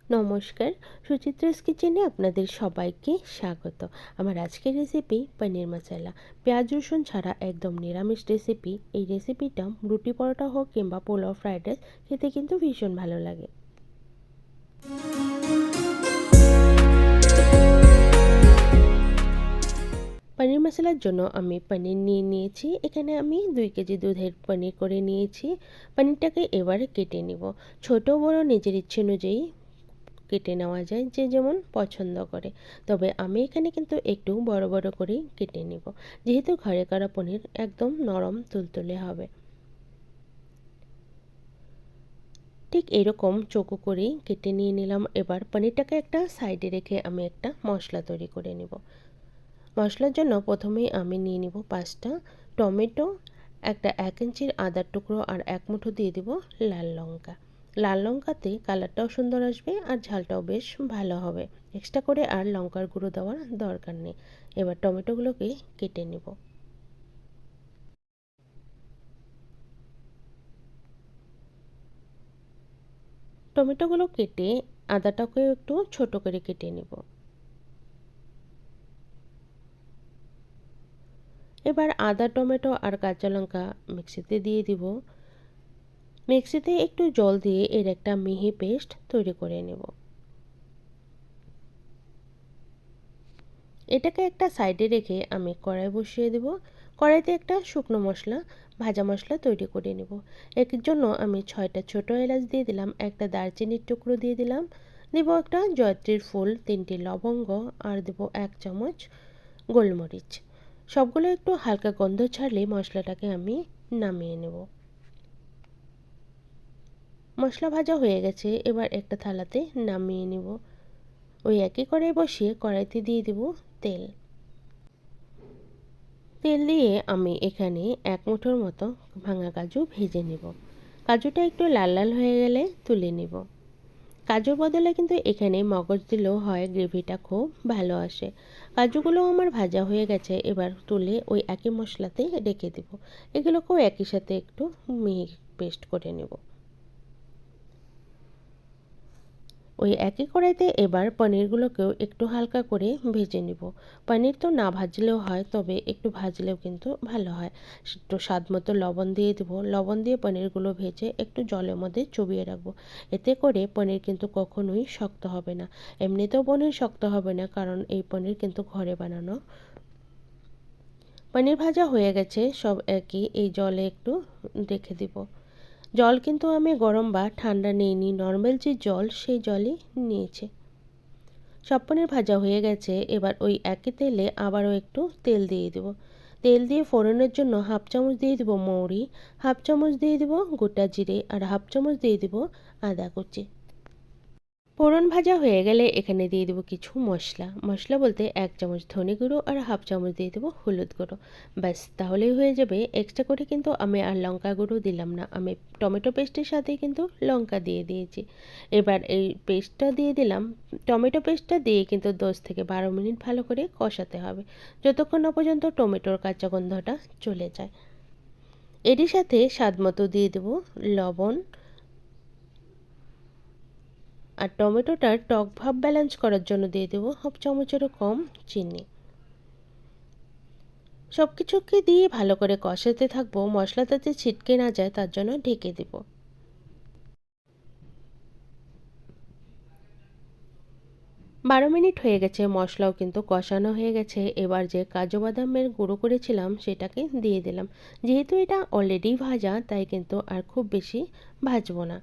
নমস্কার, সুচিত্রাস কিচেনে আপনাদের সবাইকে স্বাগত। আমার আজকের রেসিপি পনির মশলা। পেঁয়াজ রসুন ছাড়া একদম নিরামিষ রেসিপি। এই রেসিপিটা রুটি পরোটা হোক কিংবা পোলাও ফ্রাইড রাইস খেতে কিন্তু ভীষণ ভালো লাগে। পনির মশলার জন্য আমি পনির নিয়ে নিয়েছি। এখানে আমি 2 কেজি দুধের পনির করে নিয়েছি। পনিরটাকে এবারে কেটে নিব। ছোট বড় নিজের ইচ্ছে অনুযায়ী কেটে নেওয়া যায়, যে যেমন পছন্দ করে। তবে আমি এখানে কিন্তু একটু বড় বড় করেই কেটে নিব, যেহেতু ঘরে করা পনির একদম নরম তুলতুলে হবে। ঠিক এরকম চৌকো করেই কেটে নিয়ে নিলাম। এবার পনিরটাকে একটা সাইডে রেখে আমি একটা মশলা তৈরি করে নিব। মশলার জন্য প্রথমেই আমি নিয়ে নিব 5টা টমেটো, একটা 1 ইঞ্চির আদার টুকরো আর 1 মুঠো দিয়ে দিব লাল লঙ্কা। লাল লঙ্কাতে কালারটাও সুন্দর আসবে আর ঝালটাও বেশ ভালো হবে। এক্সট্রা করে আর লঙ্কার গুঁড়ো দেওয়ার দরকার নেই। এবার টমেটোগুলোকে কেটে নেব। টমেটোগুলো কেটে আদাটাকে একটু ছোট করে কেটে নেব। এবার আদা, টমেটো আর কাঁচা লঙ্কা মিক্সিতে দিয়ে দিব। মিক্সিতে একটু জল দিয়ে এর একটা মিহি পেস্ট তৈরি করে নেব। এটাকে একটা সাইডে রেখে আমি কড়াই বসিয়ে দেব। কড়াইতে একটা শুকনো মশলা, ভাজা মশলা তৈরি করে নেব। এর জন্য আমি 6টা ছোট এলাচ দিয়ে দিলাম, একটা দারচিনির টুকরো দিয়ে দিলাম, দেব একটা জয়ত্রীর ফুল, 3টি লবঙ্গ আর দেব 1 চামচ গোলমরিচ। সবগুলো একটু হালকা গন্ধ ছাড়লে মশলাটাকে আমি নামিয়ে নেব। মশলা ভাজা হয়ে গেছে, এবার একটা থালাতে নামিয়ে নেব। ওই একই কড়াই বসিয়ে কড়াইতে দিয়ে দেব তেল। তেল দিয়ে আমি এখানে 1 মুঠোর মতো ভাঙা কাজু ভেজে নেব। কাজুটা একটু লাল লাল হয়ে গেলে তুলে নেব। কাজুর বদলে কিন্তু এখানে মগজ দিলেও হয়, গ্রেভিটা খুব ভালো আসে। কাজুগুলো আমার ভাজা হয়ে গেছে, এবার তুলে ওই একই মশলাতে রেখে দেব। এগুলোকেও একই সাথে একটু মিহি পেস্ট করে নেব। ওই একই কড়াইতে এবার পনিরগুলোকেও একটু হালকা করে ভেজে নিব। পনির তো না ভাজলেও হয়, তবে একটু ভাজলেও কিন্তু ভালো হয়। একটু স্বাদ মতো লবণ দিয়ে দেবো। লবণ দিয়ে পনিরগুলো ভেজে একটু জলের মধ্যে চুবিয়ে রাখবো। এতে করে পনির কিন্তু কখনোই শক্ত হবে না। এমনিতেও পনির শক্ত হবে না, কারণ এই পনির কিন্তু ঘরে বানানো। পনির ভাজা হয়ে গেছে, সব একই এই জলে একটু রেখে দিব। জল কিন্তু আমি গরম বা ঠান্ডা নিইনি, নর্মাল যে জল সেই জলই নিয়েছি। সব পনির ভাজা হয়ে গেছে, এবার ওই একই তেলে আবারও একটু তেল দিয়ে দেব। তেল দিয়ে ফোড়নের জন্য 1/2 চামচ দিয়ে দেব মৌরি, 1/2 চামচ দিয়ে দেব গোটা জিরে আর 1/2 চামচ দিয়ে দেব আদা কুচি। ফোড়ন ভাজা হয়ে গেলে এখানে দিয়ে দেবো কিছু মশলা। মশলা বলতে 1 চামচ ধনে গুঁড়ো আর 1/2 চামচ দিয়ে দেবো হলুদ গুঁড়ো। ব্যাস, তাহলেই হয়ে যাবে। এক্সট্রা করে কিন্তু আমি আর লঙ্কা গুঁড়ো দিলাম না। আমি টমেটো পেস্টের সাথে কিন্তু লঙ্কা দিয়ে দিয়েছি। এবার এই পেস্টটা দিয়ে দিলাম। টমেটো পেস্টটা দিয়ে কিন্তু 10 থেকে 12 মিনিট ভালো করে কষাতে হবে, যতক্ষণ না পর্যন্ত টমেটোর কাঁচা গন্ধটা চলে যায়। এরই সাথে স্বাদ মতো দিয়ে দেবো লবণ, আর টমেটোটার টক ভাব ব্যালেন্স করার জন্য দিয়ে দেবো 1/2 চামচেরও কম চিনি। সব কিছুকে দিয়ে ভালো করে কষাতে থাকবো, মশলা যাতে ছিটকে না যায় তার জন্য ঢেকে দেব। 12 মিনিট হয়ে গেছে, মশলাও কিন্তু কষানো হয়ে গেছে। এবার যে কাজু বাদামের গুঁড়ো করেছিলাম সেটাকে দিয়ে দিলাম। যেহেতু এটা অলরেডি ভাজা, তাই কিন্তু আর খুব বেশি ভাজবো না।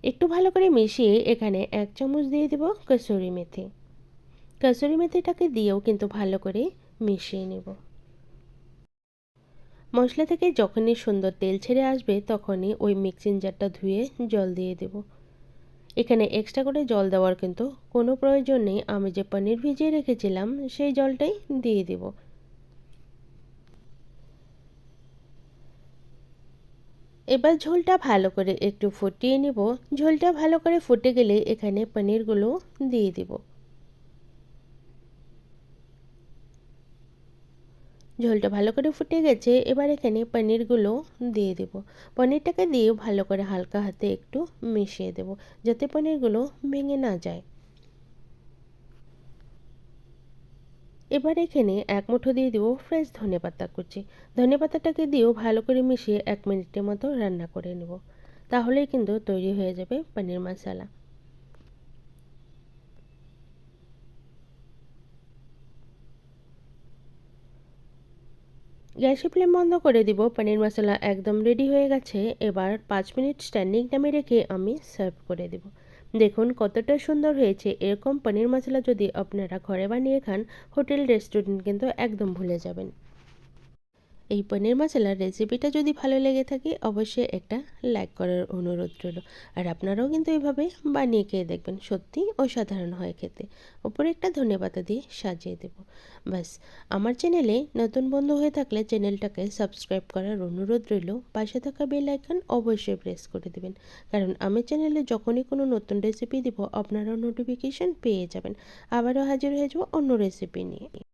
একটু ভালো করে মিশিয়ে এখানে 1 চামচ দিয়ে দেব কসুরি মেথি। কসুরি মেথিটাকে দিয়েও কিন্তু ভালো করে মিশিয়ে নেব। মশলা থেকে যখনই সুন্দর তেল ছেড়ে আসবে, তখনই ওই মিক্সিং জারটা ধুয়ে জল দিয়ে দেব। এখানে এক্সট্রা করে জল দেওয়ার কিন্তু কোনো প্রয়োজন নেই। আমি যে পনির ভিজিয়ে রেখেছিলাম সেই জলটাই দিয়ে দেব। এবার ঝোলটা ভালো করে একটু ফুটিয়ে নেব। ঝোলটা ভালো করে ফুটে গেলে এখানে পনিরগুলো দিয়ে দেব। ঝোলটা ভালো করে ফুটে গেছে। এবার এখানে পনিরগুলো দিয়ে দেব। পনিরটাকে দিয়ে ভালো করে হালকা হাতে একটু মিশিয়ে দেব, যাতে পনিরগুলো ভেঙে না যায়। এবার এখানে এক মুঠো দিয়ে দেবো ফ্রেশ ধনেপাতা কুচি। ধনেপাতাটাকে দিয়েও ভালো করে মিশিয়ে 1 মিনিটের মতো রান্না করে নেব। তাহলেই কিন্তু তৈরি হয়ে যাবে পনির মশলা। গ্যাসের ফ্লেম বন্ধ করে দিব। পনির মশলা একদম রেডি হয়ে গেছে। এবার 5 মিনিট স্ট্যান্ডিং টাইমে রেখে আমি সার্ভ করে দেব। দেখুন কতটা সুন্দর হয়েছে। এরকম পনির মশলা যদি আপনারা ঘরে বানিয়ে খান, হোটেল রেস্টুরেন্ট কিন্তু একদম ভুলে যাবেন। এই পনির মশলার রেসিপিটা যদি ভালো লেগে থাকে অবশ্যই একটা লাইক করার অনুরোধ রইল। আর আপনারাও কিন্তু এইভাবে বানিয়ে খেয়ে দেখবেন, সত্যি অসাধারণ হয় খেতে। ওপরে একটা ধনেপাতা দিয়ে সাজিয়ে দেব। ব্যাস, আমার চ্যানেলে নতুন বন্ধু হয়ে থাকলে চ্যানেলটাকে সাবস্ক্রাইব করার অনুরোধ রইল। পাশে থাকা বেল আইকন অবশ্যই প্রেস করে দেবেন, কারণ আমি চ্যানেলে যখনই কোনো নতুন রেসিপি দিব আপনারাও নোটিফিকেশন পেয়ে যাবেন। আবারও হাজির হয়ে যাবো অন্য রেসিপি নিয়ে।